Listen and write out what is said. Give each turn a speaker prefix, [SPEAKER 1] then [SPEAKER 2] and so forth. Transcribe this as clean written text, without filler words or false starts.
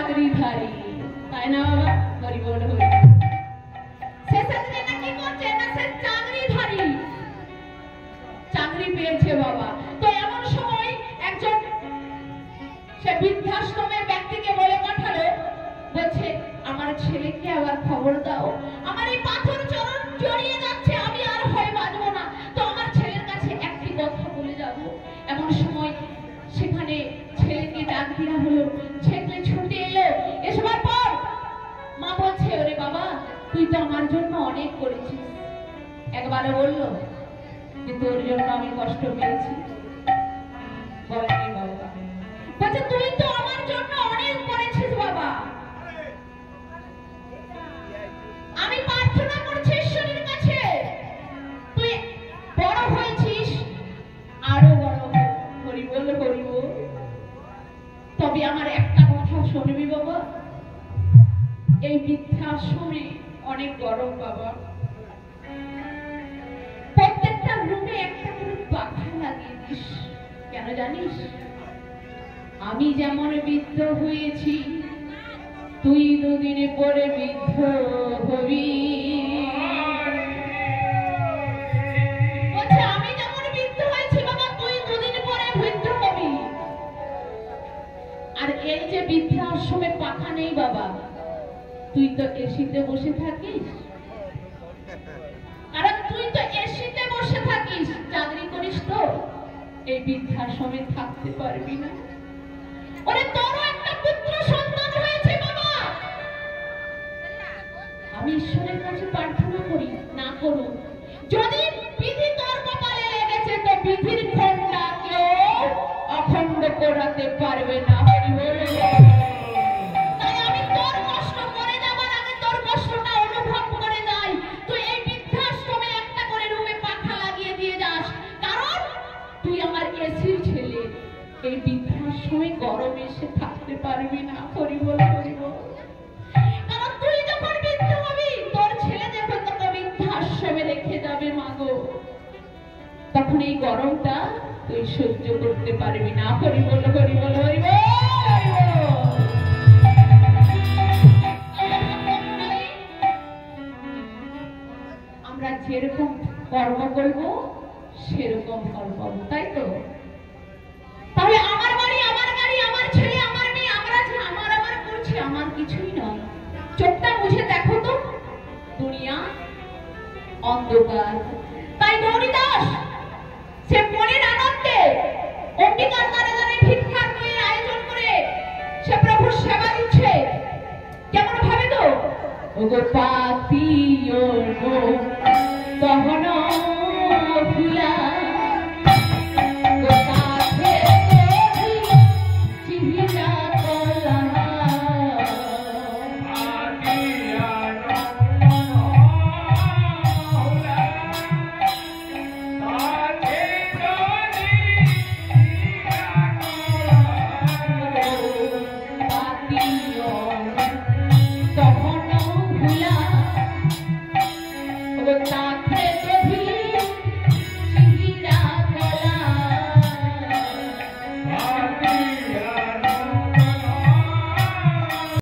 [SPEAKER 1] চাকরিধারী, তাই না বাবা? হরি বল হরি। শেষের দিনে কি করছে না, সে চাকরিধারী, চাকরি পেয়েছে বাবা। তো এমন সময় একজন সে বৃদ্ধাশ্রমের ব্যক্তিকে বলে পাঠালো, বলছে আমার ছেলেকে আবার খবর দাও, আমার এই পাথর চরণ জড়িয়ে যাচ্ছে, আমি আর হয় বাঁচবো না, তো আমার ছেলের কাছে একটি কথা বলে যাব। এমন সময় সেখানে ছেলেকে ডাক দেওয়া হলো, ছেলে ছুটে এলো, এসবার পর মা বলছে, ওরে বাবা তুই তো আমার জন্য অনেক করেছিস। একবারে বললো যে তোর জন্য আমি কষ্ট পেয়েছি? বলেনি বাবা, বলছে তুই তো আমার জন্য অনেক করেছিস বাবা, আমি প্রার্থনা করছি ঈশ্বরের কাছে তুই বড় হয়েছিস, আরো বড় হরি বল হরি বল। তবে আমার একটা কথা শুনবি বাবা, এই বৃদ্ধাশ্রমে অনেক গরম বাবা, প্রত্যেকটা রুমে একটা করে পাখা লাগিয়ে দিস। কেন জানিস? আমি যেমন বৃদ্ধ হয়েছি, তুই দুদিনে পরে বৃদ্ধ হবি। বলছে আমি যেমন বৃদ্ধ হয়েছি বাবা, তুই দুদিন পরে বৃদ্ধ হবি। আর এই যে বৃদ্ধাশ্রমে পাখা নেই বাবা, তুই তো এসিতে বসে থাকিস, কারণ তুই তো এসিতে বসে থাকিস, চাকরি করিস, তো এই বৃদ্ধাশ্রমে থাকতে পারবি না। ওরে তোরও একটা পুত্র সন্তান হয়েছে বাবা, আমি ঈশ্বরের কাছে প্রার্থনা করি, না করুক, যদি বিধি তোর কপালে লেগেছে তো বিধির খণ্ডা কেউ অখণ্ড করাতে পারবে না। হরি বল। তাই আমি তোর কষ্ট করে যাবার আগে তোর কষ্টটা অনুভব করে যাই, তুই এই বৃদ্ধাশ্রমে একটা করে রুমে পাখা লাগিয়ে দিয়ে যাস, কারণ তুই আমার এসির ছেলে, এই বৃদ্ধাশ্রমে গরমে এসে থাকতে পারবি না। হরি বল হরি বল। কারণ তুই যখন বৃদ্ধ হবি, তোর ছেলে যখন তোকে বৃদ্ধাশ্রমে রেখে যাবে মাগো, তখন এই গরমটা তুই সহ্য করতে পারবি না। হরি বল হরি বল হরি বল। আমরা যেরকম কর্ম করবো সেরকম ফল পাবো, তাই তো? তাহলে আমার বাড়ি, আমার গাড়ি, আমার ছেলে, আমার মেয়ে, আমরা যে আমার আমার করছি, আমার কিছুই নয়। চোখটা বুঝে দেখো তো, দুনিয়া অন্ধকার। তাই গৌরী দাস সে মনের আনন্দে অম্বিকার দ্বারে দ্বারে ভিক্ষার বইয়ের আয়োজন করে সে প্রভুর সেবা দিচ্ছে। কেমন ভাবে তো, ওগো পাপিও তখন